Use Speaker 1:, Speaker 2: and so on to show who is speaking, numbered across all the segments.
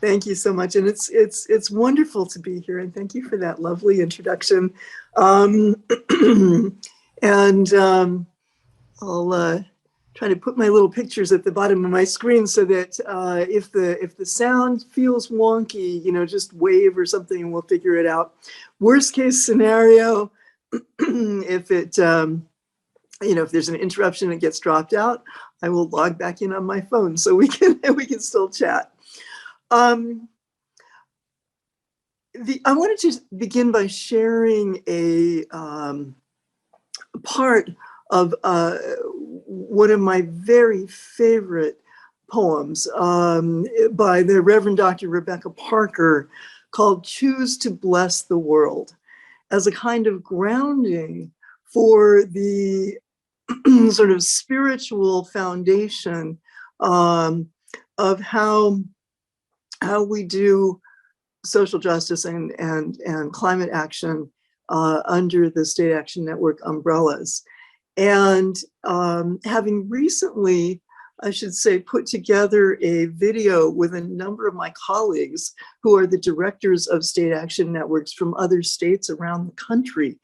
Speaker 1: Thank you so much, and it's wonderful to be here, and thank you for that lovely introduction. Um, and I'll try to put my little pictures at the bottom of my screen so that if the sound feels wonky, just wave or something, and we'll figure it out. Worst case scenario, if it if there's an interruption and it gets dropped out, I will log back in on my phone so we can still chat. I wanted to begin by sharing a part of one of my very favorite poems by the Reverend Dr. Rebecca Parker, called "Choose to Bless the World," as a kind of grounding for the sort of spiritual foundation of how we do social justice and climate action under the State Action Network umbrellas. And having recently, I should say, put together a video with a number of my colleagues who are the directors of state action networks from other states around the country,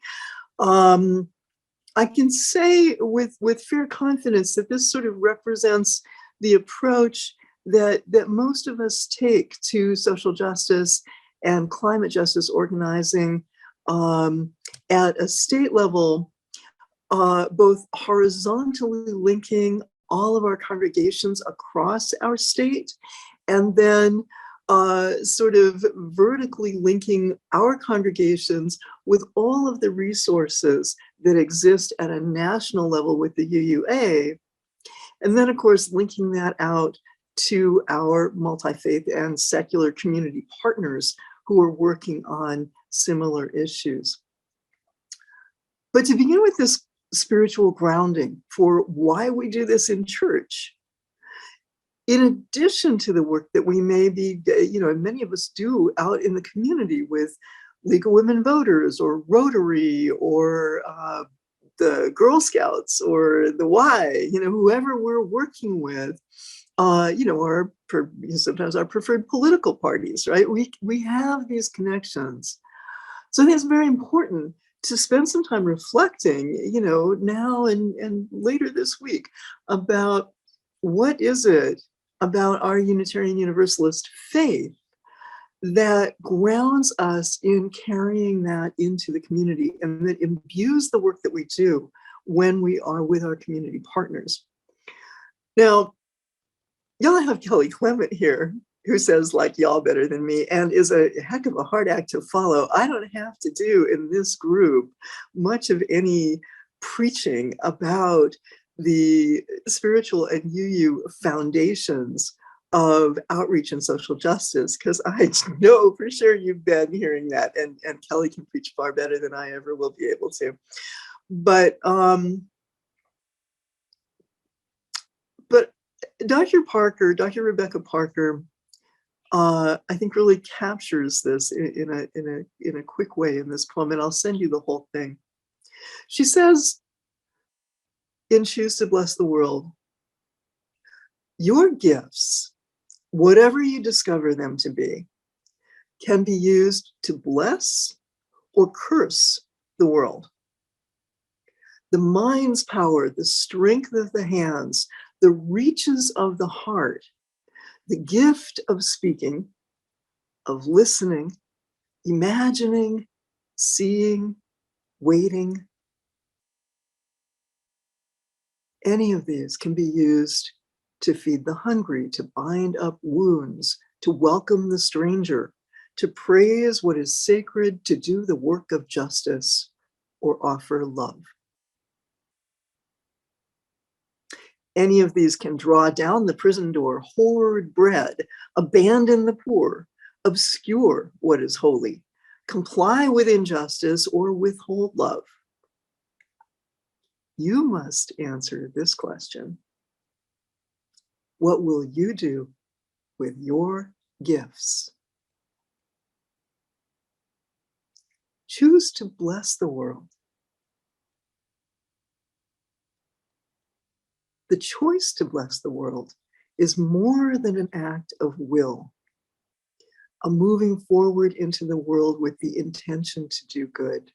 Speaker 1: I can say with fair confidence that this sort of represents the approach that most of us take to social justice and climate justice organizing at a state level, both horizontally linking all of our congregations across our state, and then sort of vertically linking our congregations with all of the resources that exist at a national level with the UUA. And then, of course, linking that out to our multi-faith and secular community partners who are working on similar issues. But to begin with this spiritual grounding for why we do this in church, in addition to the work that we may be, many of us do out in the community with League of Women Voters or Rotary or the Girl Scouts or the Y, whoever we're working with, or sometimes our preferred political parties, right? We have these connections. So I think it's very important to spend some time reflecting, now and later this week, about what is it about our Unitarian Universalist faith that grounds us in carrying that into the community and that imbues the work that we do when we are with our community partners. Now, y'all have Kelly Clement here, who says like y'all better than me and is a heck of a hard act to follow. I don't have to do in this group much of any preaching about the spiritual and UU foundations of outreach and social justice, because I know for sure you've been hearing that, and Kelly can preach far better than I ever will be able to. But Dr. Rebecca Parker, I think really captures this in a quick way in this poem, and I'll send you the whole thing. She says, in Choose to Bless the World, your gifts, whatever you discover them to be, can be used to bless or curse the world. The mind's power, the strength of the hands, the reaches of the heart, the gift of speaking, of listening, imagining, seeing, waiting. Any of these can be used to feed the hungry, to bind up wounds, to welcome the stranger, to praise what is sacred, to do the work of justice, or offer love. Any of these can draw down the prison door, hoard bread, abandon the poor, obscure what is holy, comply with injustice, or withhold love. You must answer this question. What will you do with your gifts? Choose to bless the world. The choice to bless the world is more than an act of will. a moving forward into the world with the intention to do good.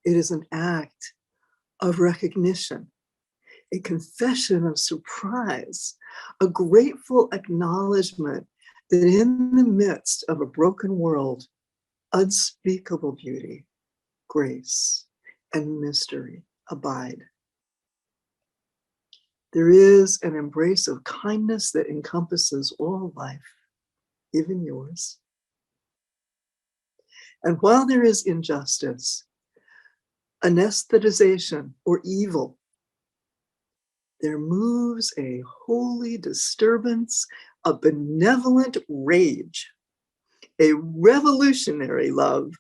Speaker 1: It is an act of recognition, a confession of surprise, a grateful acknowledgement that in the midst of a broken world, unspeakable beauty, grace, and mystery abide. There is an embrace of kindness that encompasses all life, even yours. And while there is injustice, anesthetization, or evil, there moves a holy disturbance, a benevolent rage, a revolutionary love,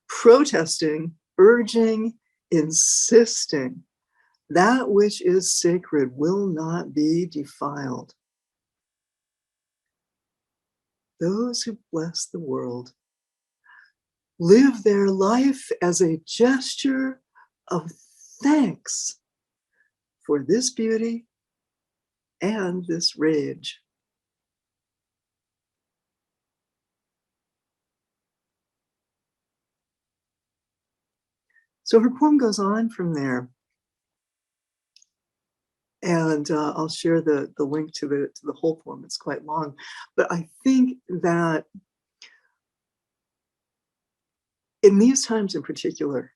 Speaker 1: protesting, urging, insisting, that which is sacred will not be defiled. Those who bless the world live their life as a gesture of thanks for this beauty and this rage. So her poem goes on from there. And I'll share the link to the whole poem. It's quite long. But I think that in these times in particular,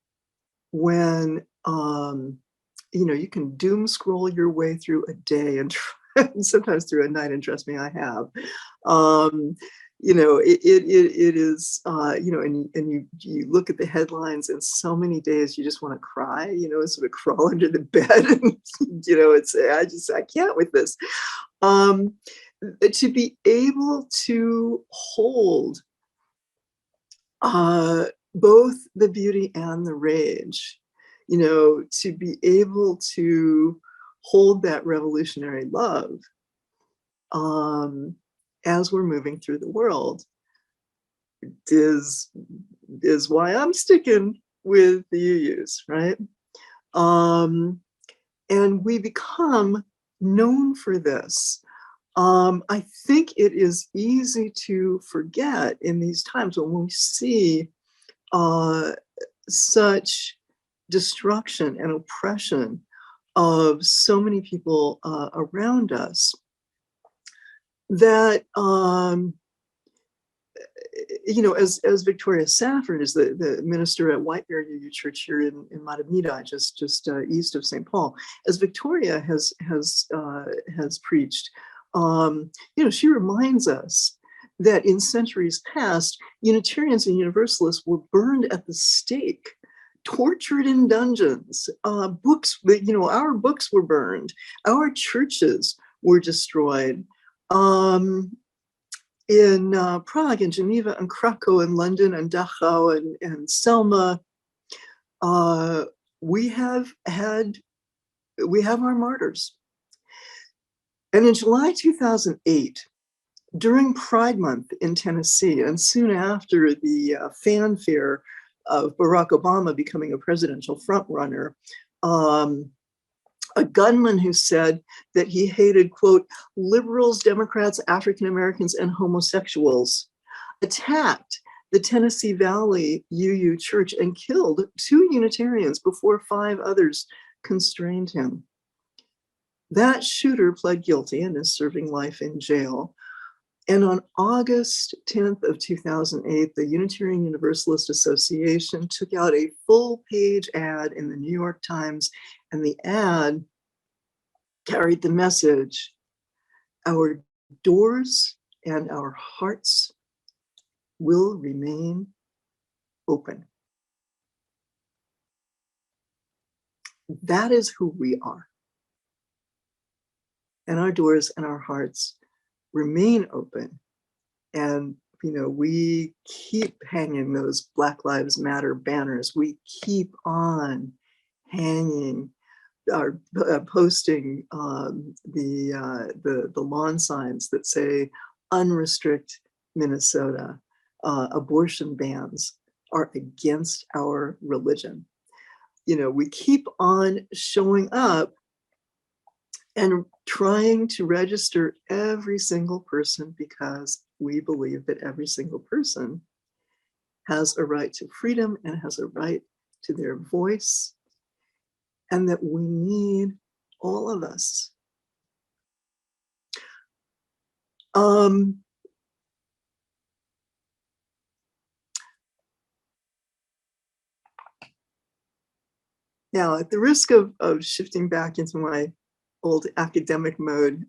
Speaker 1: when you can doom scroll your way through a day and sometimes through a night, and trust me, I have. It is, and you look at the headlines, and so many days you just want to cry, and sort of crawl under the bed, and I can't with this. To be able to hold both the beauty and the rage, to be able to hold that revolutionary love as we're moving through the world is why I'm sticking with the UUs, right? And we become known for this. I think it is easy to forget in these times when we see such destruction and oppression of so many people around us, that as Victoria Safford is the minister at Whitebear UU Church here in Matamida, just east of St. Paul, as Victoria has preached, she reminds us that in centuries past, Unitarians and Universalists were burned at the stake, tortured in dungeons. Books, our books were burned. Our churches were destroyed. In Prague and Geneva and Krakow and London and Dachau and Selma, we have our martyrs. And in July 2008, during Pride Month in Tennessee, and soon after the fanfare of Barack Obama becoming a presidential frontrunner, a gunman who said that he hated, quote, liberals, Democrats, African Americans, and homosexuals, attacked the Tennessee Valley UU Church and killed 2 Unitarians before 5 others constrained him. That shooter pled guilty and is serving life in jail. And on August 10th of 2008, the Unitarian Universalist Association took out a full-page ad in the New York Times, and the ad carried the message, our doors and our hearts will remain open. That is who we are. And our doors and our hearts remain open. And, we keep hanging those Black Lives Matter banners. We keep on hanging, posting the lawn signs that say, unrestrict Minnesota, abortion bans are against our religion. We keep on showing up and trying to register every single person, because we believe that every single person has a right to freedom and has a right to their voice, and that we need all of us. Now, at the risk of shifting back into my old academic mode,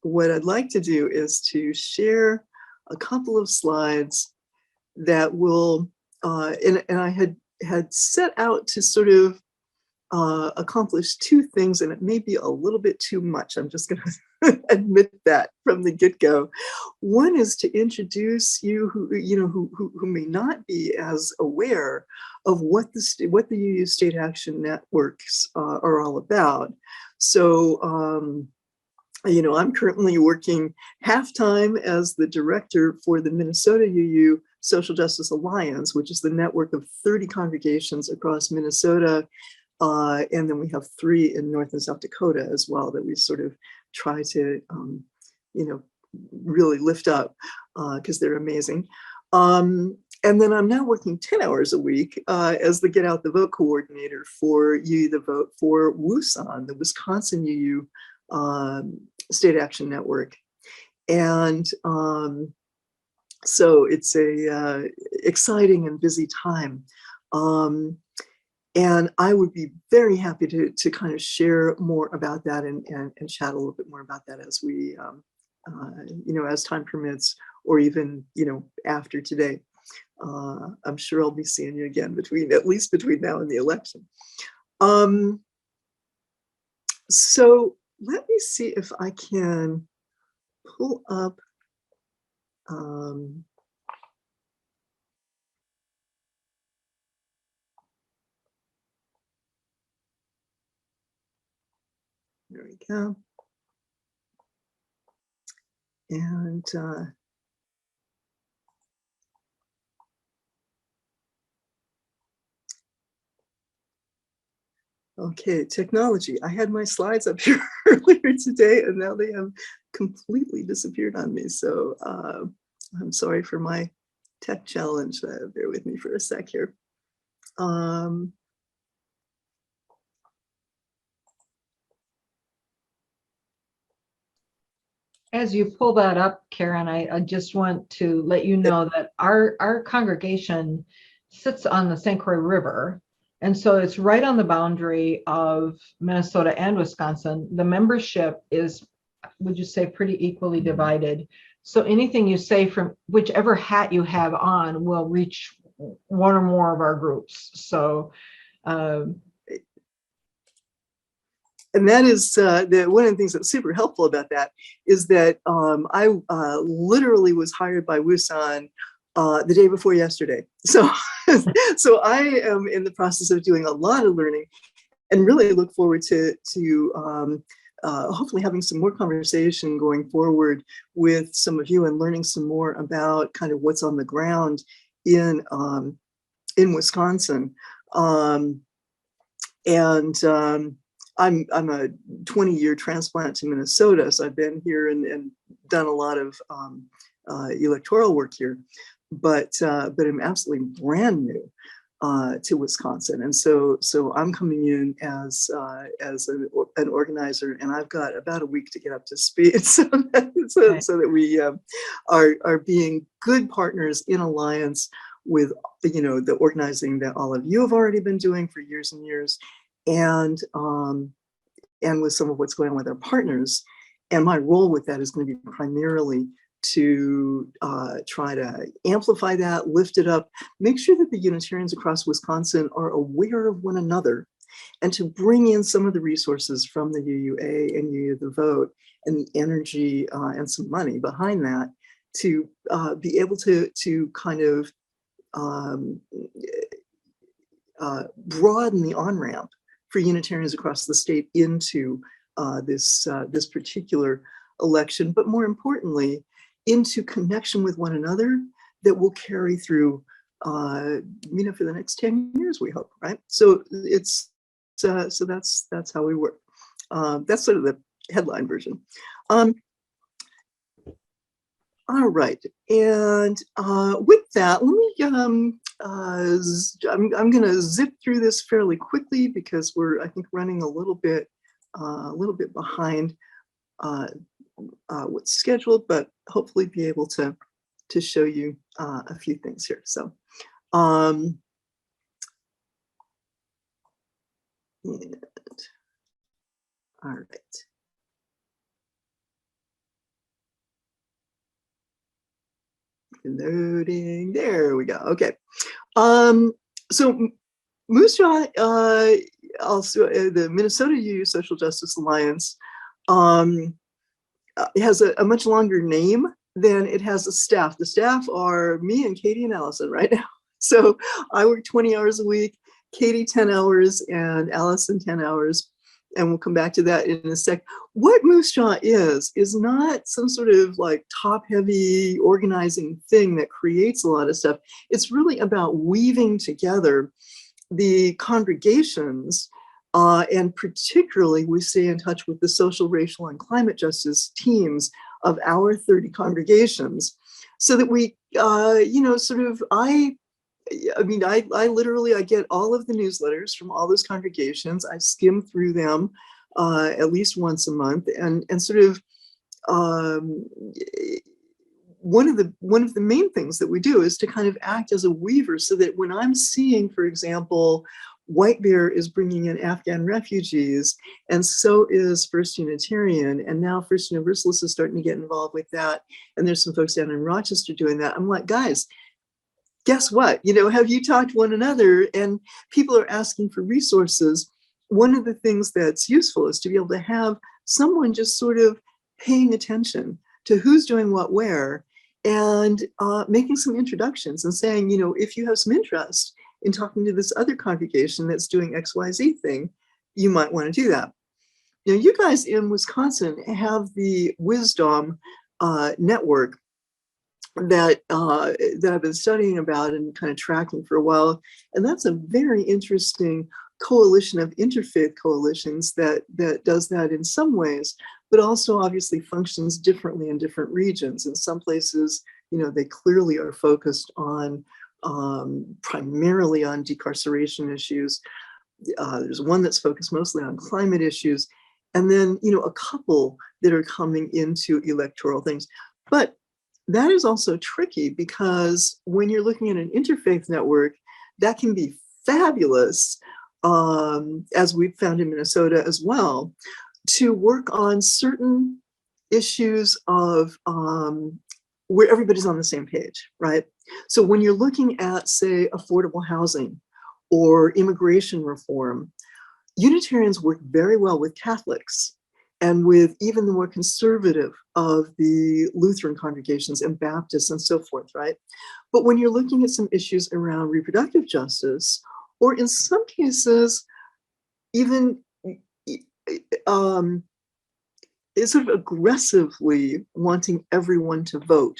Speaker 1: what I'd like to do is to share a couple of slides that will, and I had set out to sort of accomplish two things, and it may be a little bit too much. I'm just going to admit that from the get-go. One is to introduce you who may not be as aware of what the UU state action networks are all about. So, I'm currently working half-time as the director for the Minnesota UU Social Justice Alliance, which is the network of 30 congregations across Minnesota. And then we have 3 in North and South Dakota as well that we sort of try to, really lift up because they're amazing. And then I'm now working 10 hours a week as the Get Out the Vote coordinator for UU the Vote for WUSON, the Wisconsin UU State Action Network. And so it's a exciting and busy time. And I would be very happy to kind of share more about that and chat a little bit more about that as we, as time permits, or even, after today. I'm sure I'll be seeing you again at least between now and the election. So let me see if I can pull up. There we go. And okay, technology. I had my slides up here earlier today, and now they have completely disappeared on me. So I'm sorry for my tech challenge. Bear with me for a sec here.
Speaker 2: As you pull that up, Karen, I just want to let you know that our congregation sits on the St. Croix River. And so it's right on the boundary of Minnesota and Wisconsin. The membership is, would you say, pretty equally divided. So anything you say from whichever hat you have on will reach one or more of our groups. So
Speaker 1: and that is one of the things that's super helpful about that is that I literally was hired by WUSON the day before yesterday. So, so I am in the process of doing a lot of learning, and really look forward to hopefully having some more conversation going forward with some of you and learning some more about kind of what's on the ground in Wisconsin. I'm a 20-year transplant to Minnesota, so I've been here and done a lot of electoral work here, but I'm absolutely brand new to Wisconsin, and so I'm coming in as an organizer, and I've got about a week to get up to speed, so that we are being good partners in alliance with the organizing that all of you have already been doing for years and years. And with some of what's going on with our partners. And my role with that is going to be primarily to try to amplify that, lift it up, make sure that the Unitarians across Wisconsin are aware of one another, and to bring in some of the resources from the UUA and UU the Vote and the energy and some money behind that to be able to kind of broaden the on-ramp for Unitarians across the state into this particular election, but more importantly, into connection with one another that will carry through, for the next 10 years, we hope, right? So it's so that's how we work. That's sort of the headline version. All right, and with that, let me. I'm going to zip through this fairly quickly because we're, I think, running a little bit behind uh, what's scheduled, but hopefully be able to show you a few things here. So, and, all right. Loading. There we go. Okay. So Moose Jaw, also the Minnesota UU Social Justice Alliance, um, has a much longer name than it has a staff. The staff are me and Katie and Allison right now. So I work 20 hours a week, Katie 10 hours, and Allison 10 hours. And we'll come back to that in a sec. What Moose Jaw is not some sort of like top heavy organizing thing that creates a lot of stuff. It's really about weaving together the congregations, and particularly we stay in touch with the social, racial, and climate justice teams of our 30 congregations, so that we, sort of, I literally, I get all of the newsletters from all those congregations. I skim through them at least once a month, and sort of, um, one of the main things that we do is to kind of act as a weaver, so that when I'm seeing, for example, White Bear is bringing in Afghan refugees, and so is First Unitarian, and now First Universalist is starting to get involved with that, and there's some folks down in Rochester doing that. I'm like, guys, guess what? Have you talked to one another? And people are asking for resources. One of the things that's useful is to be able to have someone just sort of paying attention to who's doing what where, and making some introductions and saying, if you have some interest in talking to this other congregation that's doing XYZ thing, you might want to do that. Now, you guys in Wisconsin have the Wisdom network that I've been studying about and kind of tracking for a while. And that's a very interesting coalition of interfaith coalitions that does that in some ways, but also obviously functions differently in different regions. In some places, they clearly are focused on primarily on decarceration issues. There's one that's focused mostly on climate issues, and then a couple that are coming into electoral things. But that is also tricky, because when you're looking at an interfaith network, that can be fabulous, as we've found in Minnesota as well, to work on certain issues of where everybody's on the same page, right? So when you're looking at, say, affordable housing or immigration reform, Unitarians work very well with Catholics and with even the more conservative of the Lutheran congregations and Baptists and so forth, right? But when you're looking at some issues around reproductive justice, or in some cases, even is sort of aggressively wanting everyone to vote,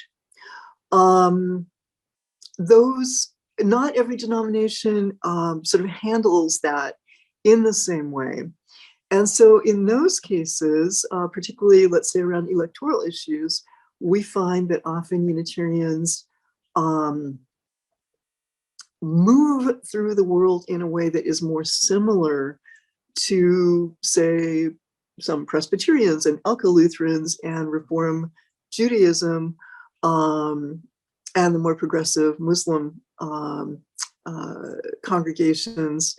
Speaker 1: those, not every denomination sort of handles that in the same way. And so in those cases, particularly, let's say, around electoral issues, we find that often Unitarians move through the world in a way that is more similar to, say, some Presbyterians and Elka Lutherans and Reform Judaism, and the more progressive Muslim congregations,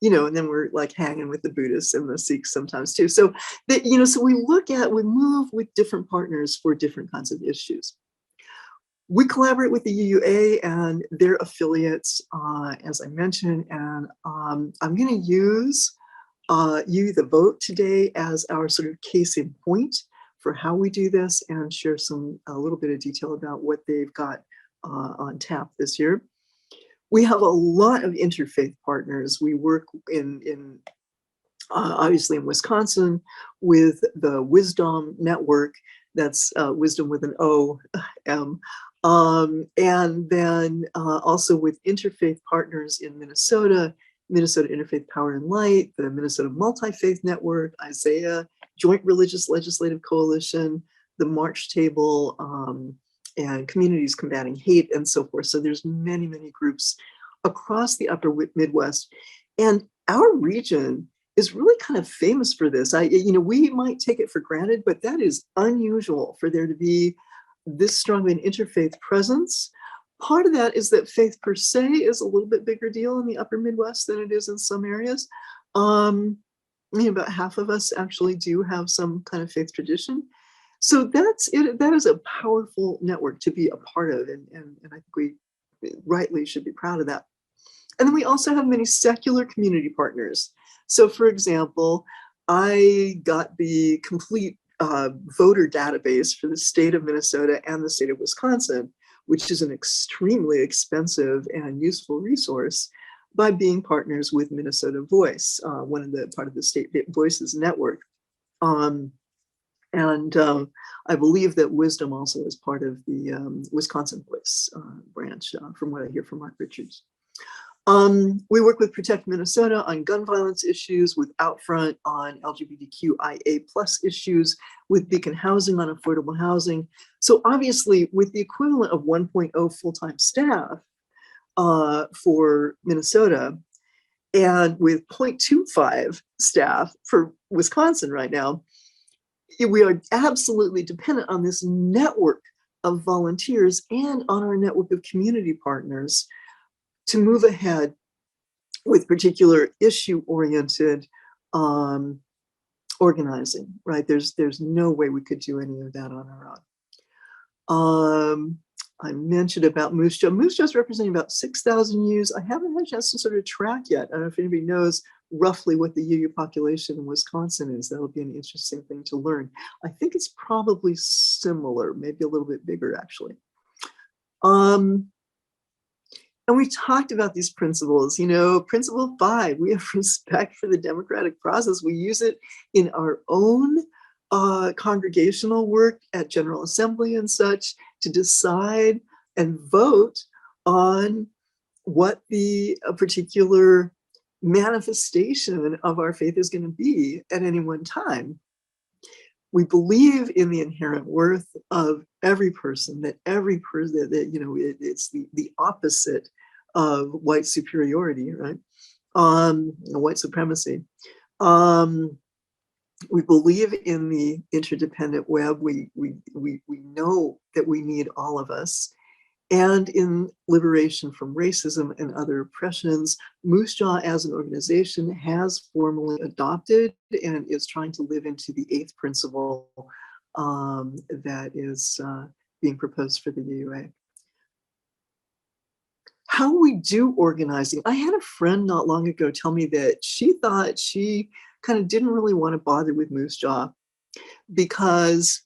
Speaker 1: and then we're like hanging with the Buddhists and the Sikhs sometimes too. So that, so we move with different partners for different kinds of issues. We collaborate with the UUA and their affiliates, as I mentioned, and I'm going to use You the Vote today as our sort of case in point for how we do this, and share a little bit of detail about what they've got on tap this year. We have a lot of interfaith partners. We work in obviously in Wisconsin with the Wisdom Network. That's Wisdom with an O, M. And then also with interfaith partners in Minnesota, Minnesota Interfaith Power and Light, the Minnesota Multi-Faith Network, Isaiah, Joint Religious Legislative Coalition, the March Table, and communities combating hate and so forth. So there's many, many groups across the upper Midwest. And our region is really kind of famous for this. We might take it for granted, but that is unusual for there to be this strong of an interfaith presence. Part of that is that faith per se is a little bit bigger deal in the upper Midwest than it is in some areas. About half of us actually do have some kind of faith tradition. So that's it. That is a powerful network to be a part of. And I think we rightly should be proud of that. And then we also have many secular community partners. So for example, I got the complete voter database for the state of Minnesota and the state of Wisconsin, which is an extremely expensive and useful resource, by being partners with Minnesota Voice, one of the part of the State Voices Network. I believe that Wisdom also is part of the Wisconsin Voice branch, from what I hear from Mark Richards. We work with Protect Minnesota on gun violence issues, with Outfront on LGBTQIA+ issues, with Beacon Housing on affordable housing. So obviously, with the equivalent of 1.0 full-time staff for Minnesota, and with 0.25 staff for Wisconsin right now, we are absolutely dependent on this network of volunteers and on our network of community partners to move ahead with particular issue-oriented organizing, right? There's no way we could do any of that on our own. I mentioned about Moose Jaw. Moose Jaw is representing about 6,000 ewes. I haven't had a chance to sort of track yet. I don't know if anybody knows roughly what the emu population in Wisconsin is. That'll be an interesting thing to learn. I think it's probably similar, maybe a little bit bigger actually. And we talked about these principles, Principle 5, we have respect for the democratic process. We use it in our own congregational work at General Assembly and such, to decide and vote on what the particular manifestation of our faith is going to be at any one time. We believe in the inherent worth of every person, that every person, it's the opposite of white superiority, right? White supremacy. We believe in the interdependent web. We know that we need all of us. And in liberation from racism and other oppressions, Moose Jaw as an organization has formally adopted and is trying to live into the 8th principle that is being proposed for the UUA. How we do organizing. I had a friend not long ago tell me that she thought she kind of didn't really want to bother with Moose Jaw because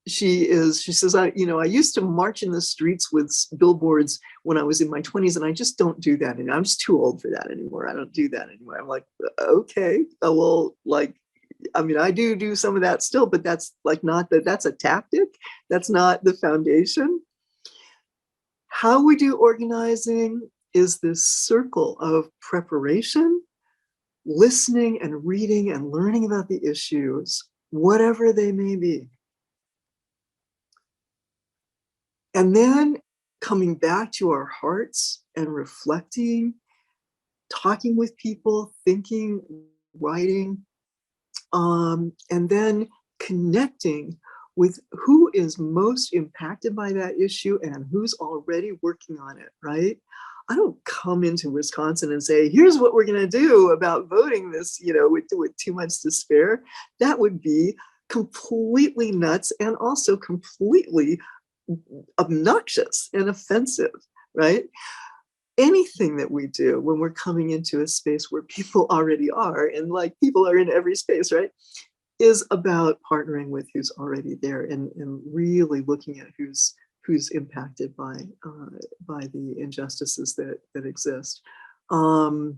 Speaker 1: she says, I used to march in the streets with billboards when I was in my 20s, and I just don't do that anymore. I'm just too old for that anymore. I don't do that anymore. I'm like, okay, well, I do some of that still, but that's that's a tactic. That's not the foundation. How we do organizing is this circle of preparation, listening and reading and learning about the issues, whatever they may be. And then coming back to our hearts and reflecting, talking with people, thinking, writing, and then connecting with who is most impacted by that issue and who's already working on it, right? I don't come into Wisconsin and say, here's what we're going to do about voting this, with too much to spare. That would be completely nuts and also completely obnoxious and offensive, right? Anything that we do when we're coming into a space where people already are, and people are in every space, right, is about partnering with who's already there and really looking at who's impacted by the injustices that exist, and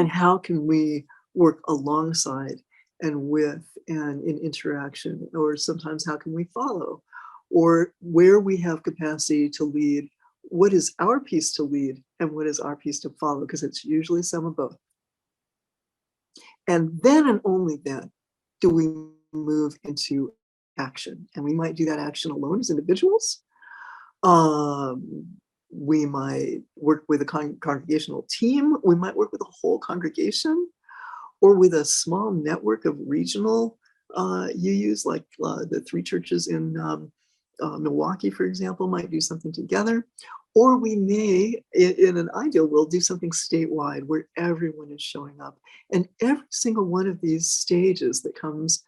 Speaker 1: how can we work alongside and with and in interaction, or sometimes how can we follow, or where we have capacity to lead, what is our piece to lead and what is our piece to follow, because it's usually some of both. And then and only then do we move into action. And we might do that action alone as individuals. Um, we might work with a congregational team. We might work with a whole congregation, or with a small network of regional UUs, like the three churches in Milwaukee, for example, might do something together. Or we may, in an ideal world, do something statewide where everyone is showing up. And every single one of these stages that comes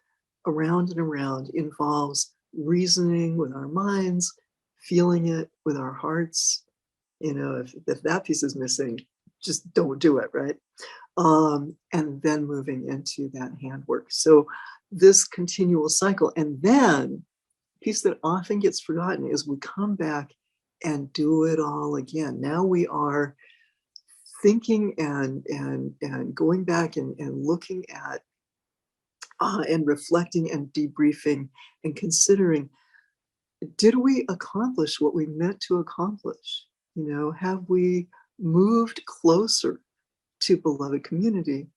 Speaker 1: around and around involves reasoning with our minds, feeling it with our hearts. You know, if that piece is missing, just don't do it, right? And then moving into that handwork. So this continual cycle. And then piece that often gets forgotten is we come back and do it all again. Now we are thinking and going back and looking at and reflecting and debriefing and considering, did we accomplish what we meant to accomplish? You know, have we moved closer to beloved community?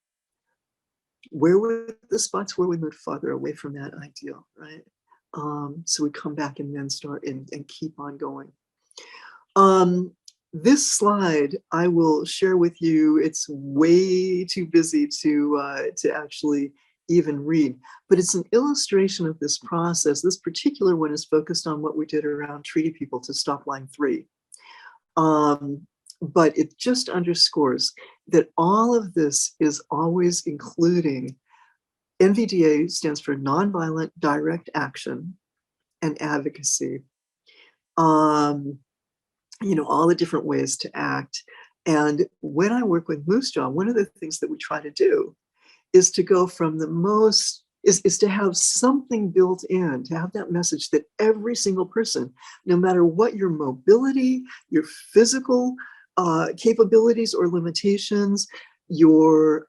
Speaker 1: Where were the spots where we moved farther away from that ideal, right? So we come back and then start and keep on going. This slide I will share with you. It's way too busy to actually even read, but it's an illustration of this process. This particular one is focused on what we did around Treaty People to Stop Line 3. But it just underscores that all of this is always including NVDA stands for Nonviolent Direct Action and Advocacy. You know, all the different ways to act. And when I work with Moose Jaw, one of the things that we try to do is to go from the most, is to have something built in, to have that message that every single person, no matter what your mobility, your physical capabilities or limitations, your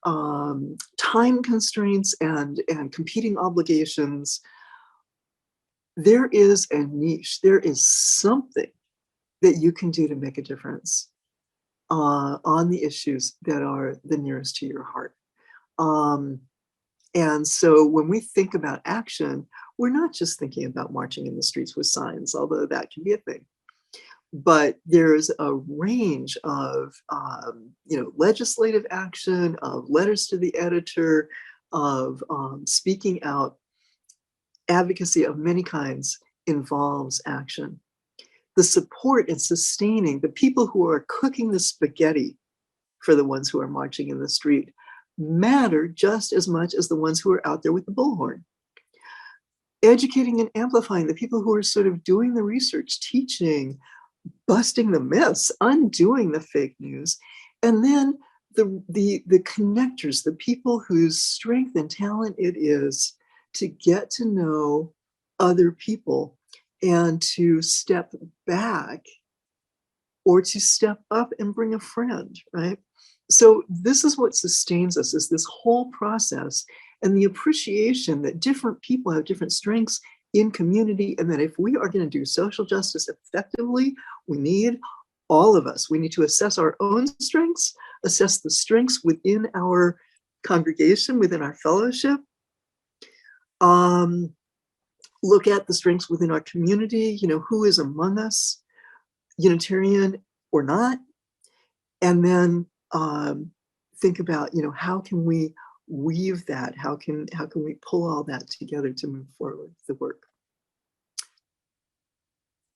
Speaker 1: time constraints and competing obligations, there is a niche, there is something that you can do to make a difference on the issues that are the nearest to your heart. And so when we think about action, we're not just thinking about marching in the streets with signs, although that can be a thing. But there's a range of you know, legislative action, of letters to the editor, of speaking out. Advocacy of many kinds involves action. The support and sustaining the people who are cooking the spaghetti for the ones who are marching in the street matter just as much as the ones who are out there with the bullhorn. Educating and amplifying the people who are sort of doing the research, teaching, busting the myths, undoing the fake news, and then the connectors, the people whose strength and talent it is to get to know other people and to step back or to step up and bring a friend, right? So this is what sustains us, is this whole process and the appreciation that different people have different strengths in community, and that if we are going to do social justice effectively, we need all of us. We need to assess our own strengths, assess the strengths within our congregation, within our fellowship, look at the strengths within our community, you know, who is among us, Unitarian or not, and then think about, you know, how can we weave that? How can we pull all that together to move forward the work?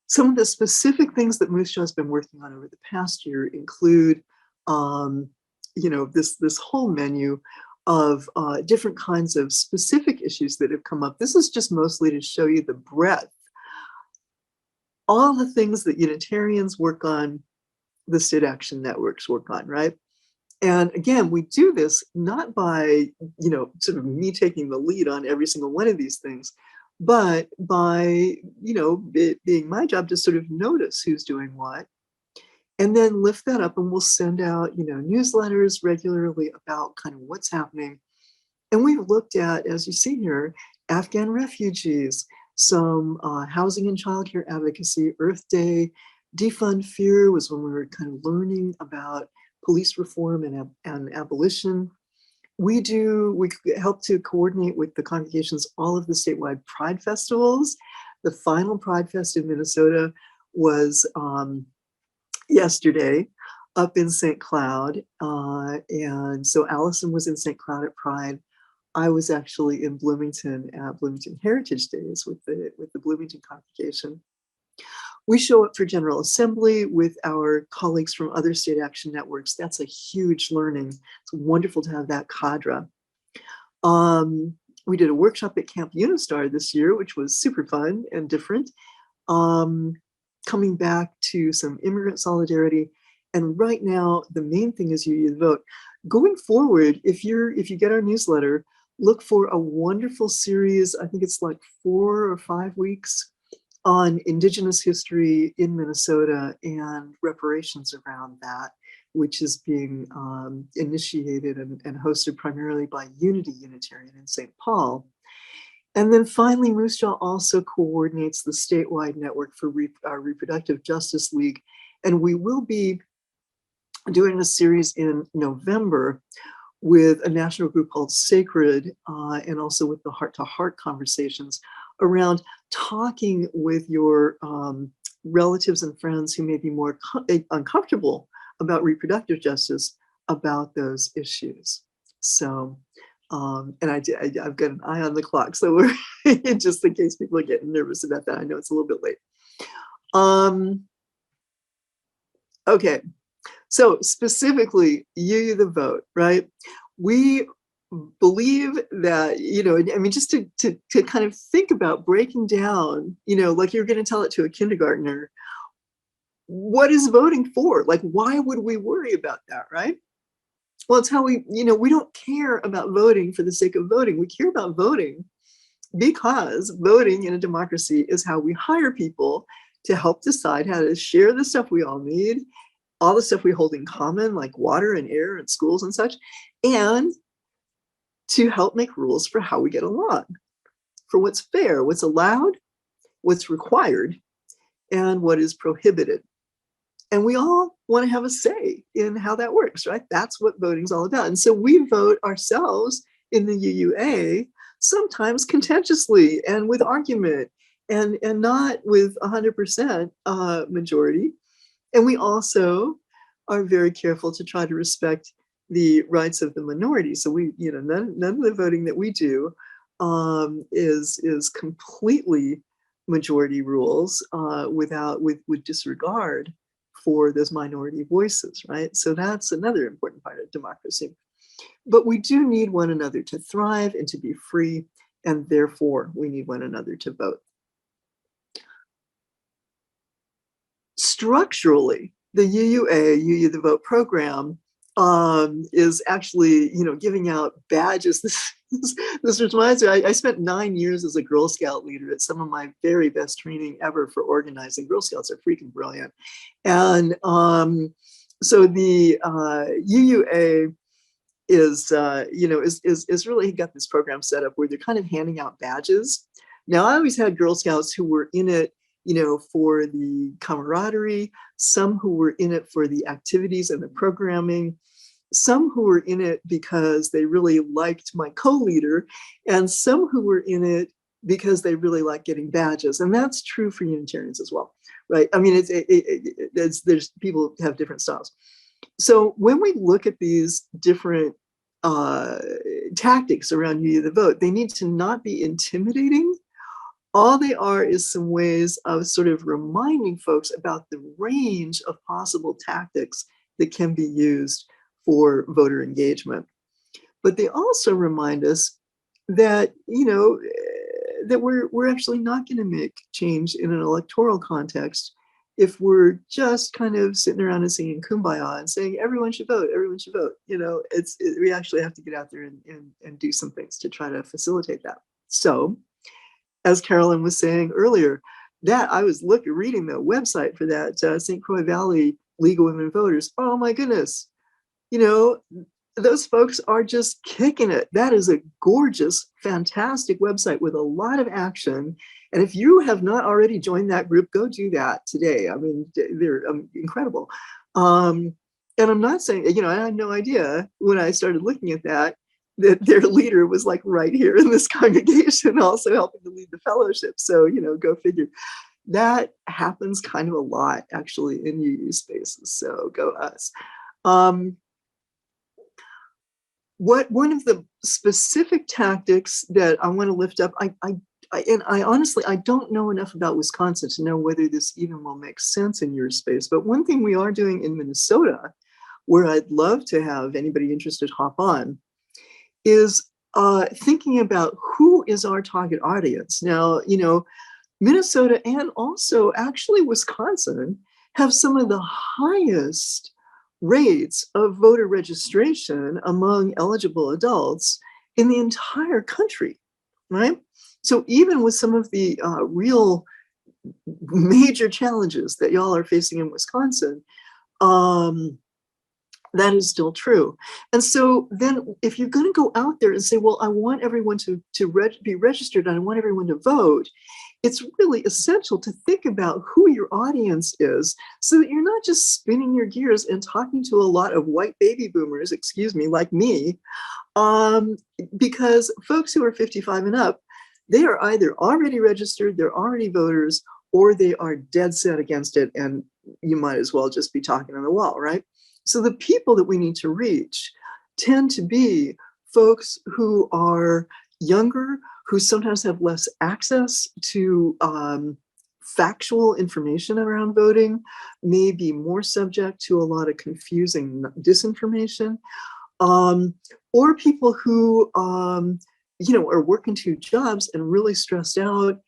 Speaker 1: Some of the specific things that Moose Jaw has been working on over the past year include, you know, this whole menu of different kinds of specific issues that have come up. This is just mostly to show you the breadth. All the things that Unitarians work on, the State Action Networks work on, right? And again, we do this not by, you know, sort of me taking the lead on every single one of these things, but by, you know, it being my job to sort of notice who's doing what, and then lift that up, and we'll send out, you know, newsletters regularly about kind of what's happening. And we've looked at, as you see here, Afghan refugees, some housing and childcare advocacy, Earth Day, Defund Fear was when we were kind of learning about police reform and abolition. we help to coordinate with the congregations all of the statewide Pride festivals. The final Pride Fest in Minnesota was yesterday up in St. Cloud. And so Allison was in St. Cloud at Pride. I was actually in Bloomington at Bloomington Heritage Days with the Bloomington congregation. We show up for General Assembly with our colleagues from other state action networks. That's a huge learning. It's wonderful to have that cadre. We did a workshop at Camp Unistar this year, which was super fun and different. Coming back to some immigrant solidarity. And right now, the main thing is you vote. Going forward, if you get our newsletter, look for a wonderful series. I think it's like 4 or 5 weeks on Indigenous history in Minnesota and reparations around that, which is being initiated and hosted primarily by Unity Unitarian in St. Paul. And then finally, Moose Jaw also coordinates the statewide network for our Reproductive Justice League. And we will be doing a series in November with a national group called Sacred, and also with the heart-to-heart conversations around talking with your relatives and friends who may be more uncomfortable about reproductive justice about those issues. So, and I've got an eye on the clock, so we're just in case people are getting nervous about that. I know it's a little bit late. Okay, so specifically, you the vote, right? We believe that, I mean, just to kind of think about breaking down, like you're going to tell it to a kindergartner, what is voting for? Like, why would we worry about that, right? Well, it's how we don't care about voting for the sake of voting. We care about voting because voting in a democracy is how we hire people to help decide how to share the stuff we all need, all the stuff we hold in common, like water and air and schools and such, and to help make rules for how we get along, for what's fair, what's allowed, what's required, and what is prohibited. And we all want to have a say in how that works, right? That's what voting's all about. And so we vote ourselves in the UUA, sometimes contentiously and with argument and not with 100% majority. And we also are very careful to try to respect the rights of the minority. So we, none of the voting that we do is completely majority rules with disregard for those minority voices, right? So that's another important part of democracy. But we do need one another to thrive and to be free, and therefore we need one another to vote. Structurally, the UUA, UU the Vote program, is actually, giving out badges. This reminds me, I spent 9 years as a Girl Scout leader at some of my very best training ever for organizing. Girl Scouts are freaking brilliant. And so the UUA is really got this program set up where they're kind of handing out badges. Now, I always had Girl Scouts who were in it, for the camaraderie, some who were in it for the activities and the programming, some who were in it because they really liked my co-leader, and some who were in it because they really like getting badges. And that's true for Unitarians as well, right? I mean, there's people have different styles. So when we look at these different tactics around UU the Vote, they need to not be intimidating. All they are is some ways of sort of reminding folks about the range of possible tactics that can be used for voter engagement. But they also remind us that, that we're actually not going to make change in an electoral context if we're just kind of sitting around and singing Kumbaya and saying everyone should vote, everyone should vote. We actually have to get out there and do some things to try to facilitate that. So, as Carolyn was saying earlier, that I was reading the website for that St. Croix Valley League of Women Voters. Oh my goodness, those folks are just kicking it. That is a gorgeous, fantastic website with a lot of action. And if you have not already joined that group, go do that today. I mean, they're incredible. And I'm not saying, I had no idea when I started looking at that that their leader was like right here in this congregation, also helping to lead the fellowship. So, go figure. That happens kind of a lot actually in UU spaces. So go us. One of the specific tactics that I want to lift up, I honestly, I don't know enough about Wisconsin to know whether this even will make sense in your space. But one thing we are doing in Minnesota, where I'd love to have anybody interested hop on, is thinking about who is our target audience. Now, Minnesota and also actually Wisconsin have some of the highest rates of voter registration among eligible adults in the entire country, right? So even with some of the real major challenges that y'all are facing in Wisconsin, that is still true. And so then if you're going to go out there and say, well, I want everyone to be registered and I want everyone to vote, it's really essential to think about who your audience is so that you're not just spinning your gears and talking to a lot of white baby boomers, excuse me, like me, because folks who are 55 and up, they are either already registered, they're already voters, or they are dead set against it. And you might as well just be talking on the wall, right? So the people that we need to reach tend to be folks who are younger, who sometimes have less access to factual information around voting, may be more subject to a lot of confusing disinformation, or people who are working two jobs and really stressed out,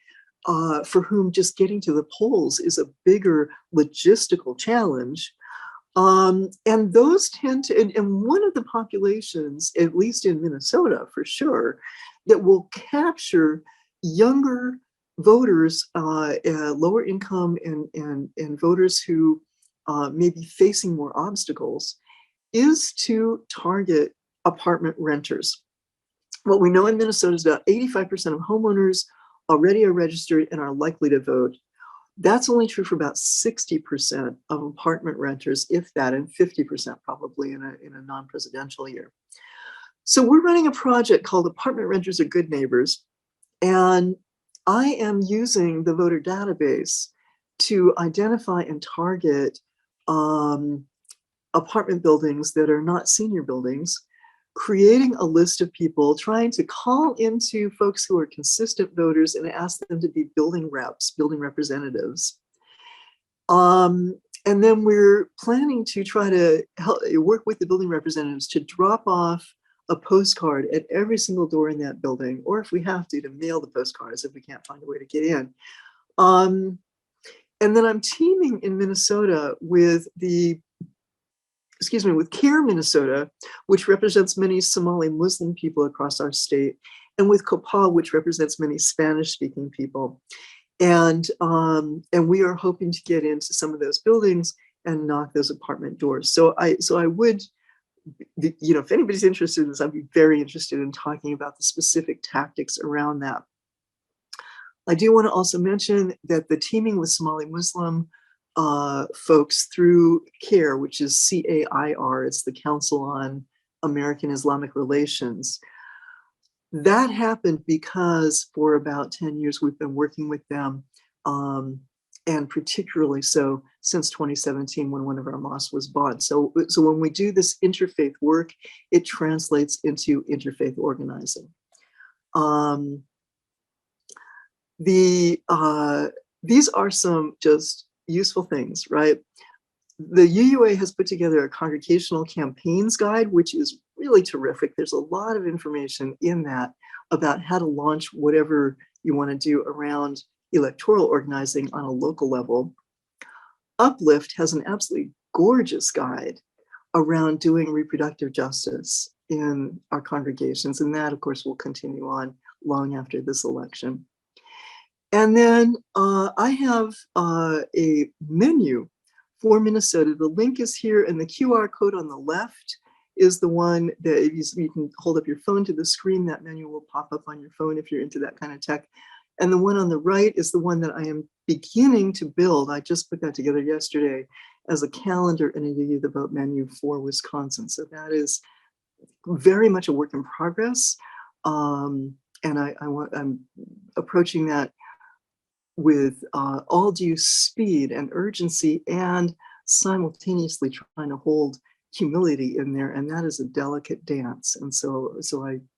Speaker 1: for whom just getting to the polls is a bigger logistical challenge. And those tend to, and one of the populations, at least in Minnesota for sure, that will capture younger voters, lower income and voters who may be facing more obstacles, is to target apartment renters. What we know in Minnesota is about 85% of homeowners already are registered and are likely to vote. That's only true for about 60% of apartment renters, if that, and 50% probably in a non-presidential year. So we're running a project called Apartment Renters Are Good Neighbors, and I am using the voter database to identify and target apartment buildings that are not senior buildings, creating a list of people, trying to call into folks who are consistent voters and ask them to be building reps, building representatives. And then we're planning to try to work with the building representatives to drop off a postcard at every single door in that building, or if we have to mail the postcards if we can't find a way to get in. And then I'm teaming in Minnesota with with CARE Minnesota, which represents many Somali Muslim people across our state, and with COPA, which represents many Spanish-speaking people. And we are hoping to get into some of those buildings and knock those apartment doors. So I would, if anybody's interested in this, I'd be very interested in talking about the specific tactics around that. I do want to also mention that the teaming with Somali Muslim folks through CAIR, which is CAIR, it's the Council on American Islamic Relations. That happened because for about 10 years we've been working with them, and particularly so since 2017 when one of our mosques was bought. So when we do this interfaith work, it translates into interfaith organizing. These are some just useful things, right? The UUA has put together a congregational campaigns guide, which is really terrific. There's a lot of information in that about how to launch whatever you want to do around electoral organizing on a local level. Uplift has an absolutely gorgeous guide around doing reproductive justice in our congregations, and that, of course, will continue on long after this election. And then I have a menu for Minnesota. The link is here, and the QR code on the left is the one that you can hold up your phone to the screen. That menu will pop up on your phone if you're into that kind of tech. And the one on the right is the one that I am beginning to build. I just put that together yesterday as a calendar and a UU the Vote menu for Wisconsin. So that is very much a work in progress. And I'm approaching that with all due speed and urgency, and simultaneously trying to hold humility in there. And that is a delicate dance. And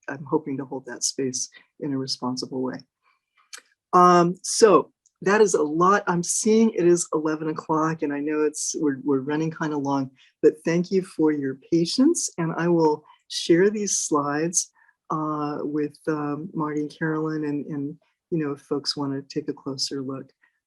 Speaker 1: I'm hoping to hold that space in a responsible way. So that is a lot. I'm seeing it is 11 o'clock, and I know we're running kind of long, but thank you for your patience. And I will share these slides with Marty and Carolyn, and if folks want to take a closer look.